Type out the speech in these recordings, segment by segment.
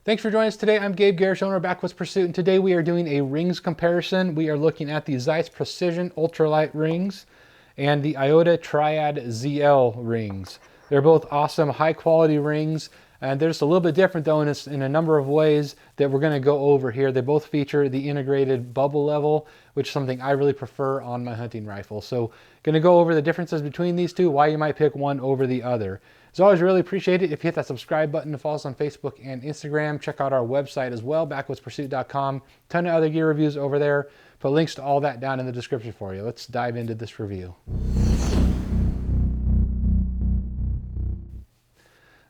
Thanks for joining us today. I'm Gabe Garish, owner of Backwoods Pursuit, and today we are doing a rings comparison. We are looking at the Zeiss Precision Ultralight Rings and the Iota Triad ZL rings. They're both awesome, high quality rings, and they're just a little bit different though in a number of ways that we're going to go over here. They both feature the integrated bubble level, which is something I really prefer on my hunting rifle. So going to go over the differences between these two, why you might pick one over the other. As always, really appreciate it if you hit that subscribe button to follow us on Facebook and Instagram. Check out our website as well, backwoodspursuit.com. Ton of other gear reviews over there. Put links to all that down in the description for you. Let's dive into this review.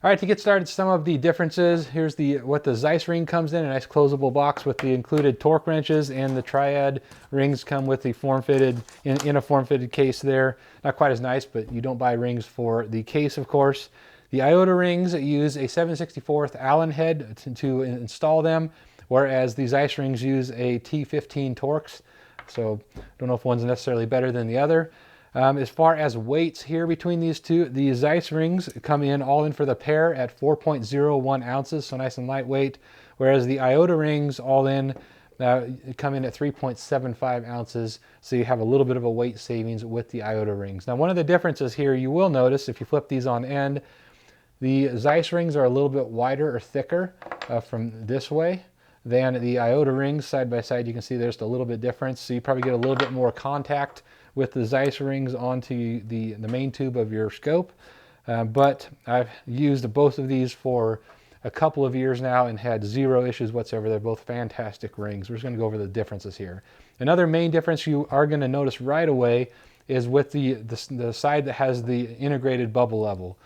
All right, to get started, some of the differences. Here's what the Zeiss ring comes in, a nice closable box with the included torque wrenches, and the Triad rings come with the form-fitted, in a form-fitted case there. Not quite as nice, but you don't buy rings for the case, of course. The Iota rings use a 7/64 Allen head to install them, whereas the Zeiss rings use a T15 Torx. So don't know if one's necessarily better than the other. As far as weights here between these two, the Zeiss rings come in all in for the pair at 4.01 ounces, so nice and lightweight, whereas the Iota rings all in come in at 3.75 ounces, so you have a little bit of a weight savings with the Iota rings. Now, one of the differences here you will notice if you flip these on end, the Zeiss rings are a little bit wider or thicker from this way than the Iota rings. Side by side, you can see there's a little bit difference, so you probably get a little bit more contact with the Zeiss rings onto the main tube of your scope. But I've used both of these for a couple of years now and had zero issues whatsoever. They're both fantastic rings. We're just gonna go over the differences here. Another main difference you are gonna notice right away is with the side that has the integrated bubble level.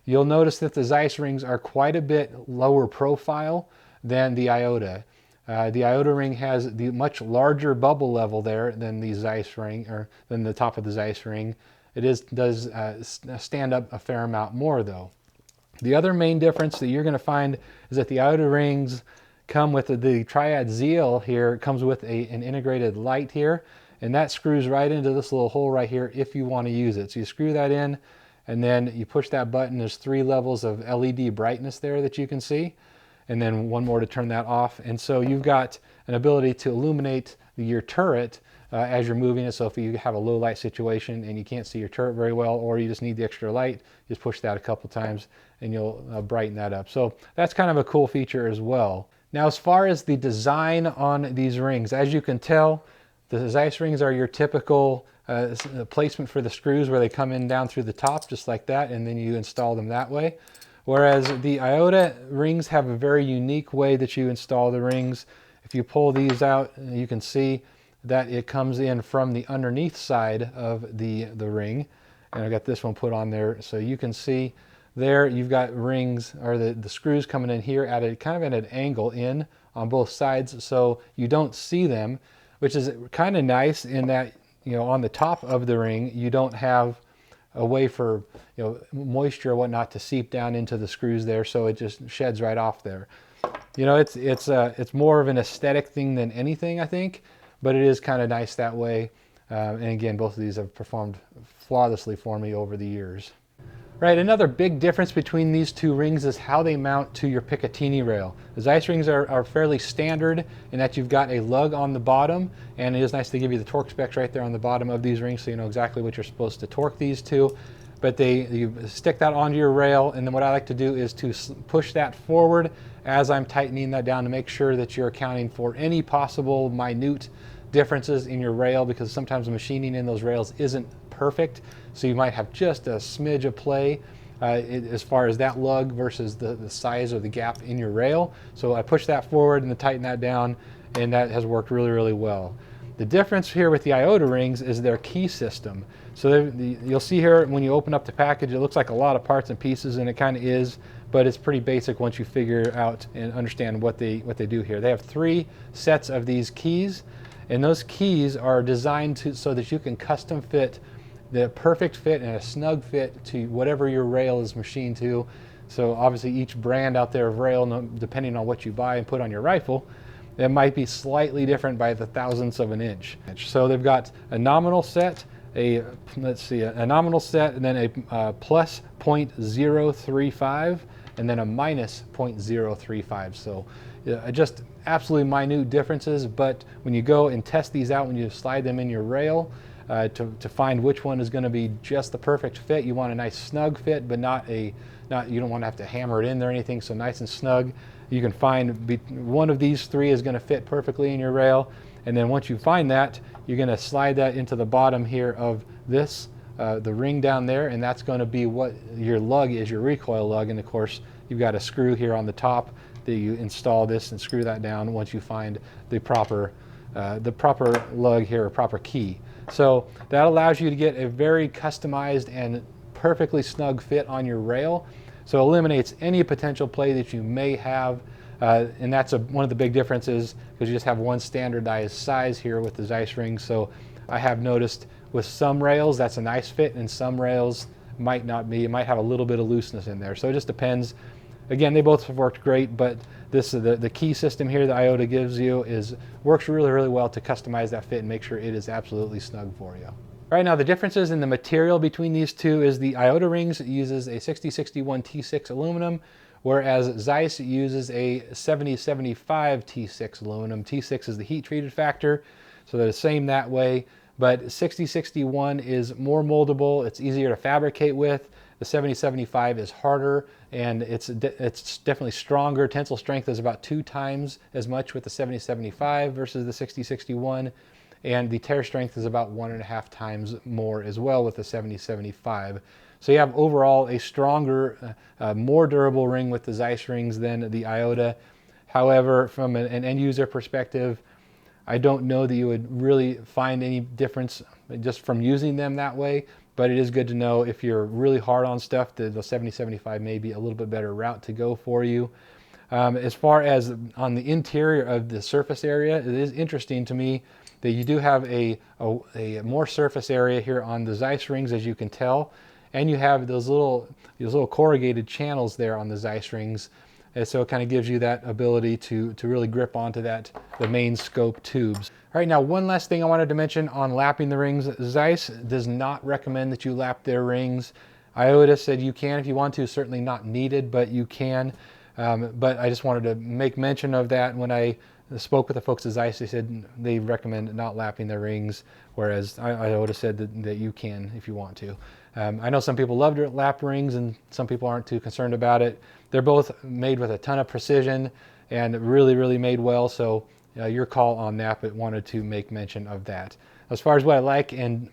You'll notice that the Zeiss rings are quite a bit lower profile than the Iota. The Iota ring has the much larger bubble level there than the Zeiss ring, or than the top of the Zeiss ring. It does stand up a fair amount more though. The other main difference that you're going to find is that the Iota rings come with the Triad ZL here. It comes with an integrated light here, and that screws right into this little hole right here if you want to use it. So you screw that in, and then you push that button. There's 3 levels of LED brightness there that you can see, and then one more to turn that off. And so you've got an ability to illuminate your turret as you're moving it. So if you have a low light situation and you can't see your turret very well, or you just need the extra light, just push that a couple times and you'll brighten that up. So that's kind of a cool feature as well. Now, as far as the design on these rings, as you can tell, the Zeiss rings are your typical placement for the screws, where they come in down through the top just like that, and then you install them that way. Whereas the Iota rings have a very unique way that you install the rings. If you pull these out, you can see that it comes in from the underneath side of the ring. And I've got this one put on there, so you can see there you've got rings, or the screws coming in here at a kind of at an angle in on both sides, so you don't see them, which is kind of nice in that, you know, on the top of the ring you don't have a way for, you know, moisture or whatnot to seep down into the screws there, so it just sheds right off there. You know, it's more of an aesthetic thing than anything, I think, but it is kind of nice that way. And again, both of these have performed flawlessly for me over the years. Right, another big difference between these two rings is how they mount to your Picatinny rail. The Zeiss rings are fairly standard in that you've got a lug on the bottom, and it is nice to give you the torque specs right there on the bottom of these rings so you know exactly what you're supposed to torque these to. But you stick that onto your rail, and then what I like to do is to push that forward as I'm tightening that down to make sure that you're accounting for any possible minute differences in your rail, because sometimes the machining in those rails isn't perfect, so you might have just a smidge of play as far as that lug versus the size or the gap in your rail. So I push that forward and then tighten that down, and that has worked really, really well. The difference here with the Iota rings is their key system. So you'll see here when you open up the package, it looks like a lot of parts and pieces, and it kind of is, but it's pretty basic once you figure out and understand what they do here. They have 3 sets of these keys, and those keys are designed so that you can custom fit the perfect fit and a snug fit to whatever your rail is machined to. So obviously each brand out there of rail, depending on what you buy and put on your rifle, it might be slightly different by the thousandths of an inch. So they've got a nominal set, a nominal set, and then a plus 0.035, and then a minus 0.035. So just absolutely minute differences, but when you go and test these out, when you slide them in your rail, to find which one is going to be just the perfect fit, you want a nice snug fit, but you don't want to have to hammer it in there or anything, so nice and snug. You can find one of these three is going to fit perfectly in your rail, and then once you find that, you're going to slide that into the bottom here of this, the ring down there, and that's going to be what your lug is, your recoil lug. And of course, you've got a screw here on the top that you install this and screw that down once you find the proper lug here, or proper key. So that allows you to get a very customized and perfectly snug fit on your rail. So it eliminates any potential play that you may have, and that's one of the big differences, because you just have one standardized size here with the Zeiss rings. So I have noticed with some rails that's a nice fit, and some rails might not be. It might have a little bit of looseness in there. So it just depends. Again, they both have worked great, but the key system here that Iota gives you works really, really well to customize that fit and make sure it is absolutely snug for you. All right, now the differences in the material between these two is the Iota rings uses a 6061 T6 aluminum, whereas Zeiss uses a 7075 T6 aluminum. T6 is the heat treated factor, so they're the same that way, but 6061 is more moldable, it's easier to fabricate with. The 7075 is harder, and it's definitely stronger. Tensile strength is about 2 times as much with the 7075 versus the 6061, and the tear strength is about 1.5 times more as well with the 7075. So you have overall a stronger, more durable ring with the Zeiss rings than the Iota. However, from an end user perspective, I don't know that you would really find any difference just from using them that way, but it is good to know if you're really hard on stuff, the 7075 may be a little bit better route to go for you. As far as on the interior of the surface area, it is interesting to me that you do have a more surface area here on the Zeiss rings, as you can tell, and you have those little corrugated channels there on the Zeiss rings. And so it kind of gives you that ability to really grip onto the main scope tubes. All right, now one last thing I wanted to mention on lapping the rings. Zeiss does not recommend that you lap their rings. Iota said you can if you want to, certainly not needed, but you can. But I just wanted to make mention of that. When I spoke with the folks at Zeiss, they said they recommend not lapping their rings, whereas Iota said that you can if you want to. I know some people love to lap rings and some people aren't too concerned about it. They're both made with a ton of precision and really, really made well. So your call on that, but wanted to make mention of that. As far as what I like and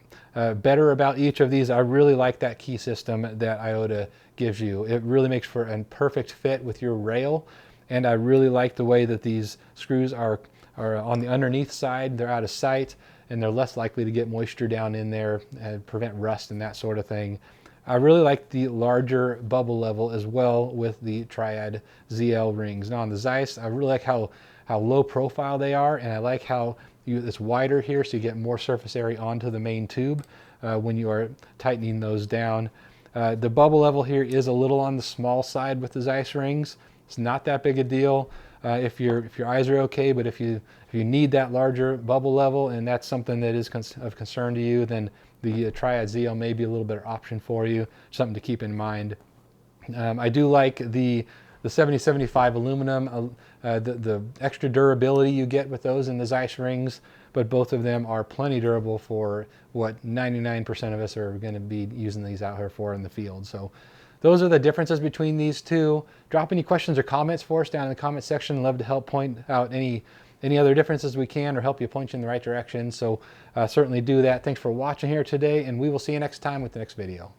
better about each of these, I really like that key system that Iota gives you. It really makes for a perfect fit with your rail. And I really like the way that these screws are on the underneath side. They're out of sight, and they're less likely to get moisture down in there and prevent rust and that sort of thing. I really like the larger bubble level as well with the Triad ZL rings. Now on the Zeiss, I really like how low profile they are, and I like how it's wider here, so you get more surface area onto the main tube when you are tightening those down. The bubble level here is a little on the small side with the Zeiss rings. It's not that big a deal if your eyes are okay, but if you need that larger bubble level and that's something that is of concern to you, then the Triad ZL may be a little better option for you, something to keep in mind. I do like the 7075 aluminum, the extra durability you get with those in the Zeiss rings, but both of them are plenty durable for what 99% of us are going to be using these out here for in the field. So those are the differences between these two. Drop any questions or comments for us down in the comment section. Love to help point out any other differences we can, or help you point you in the right direction. So certainly do that. Thanks for watching here today, and we will see you next time with the next video.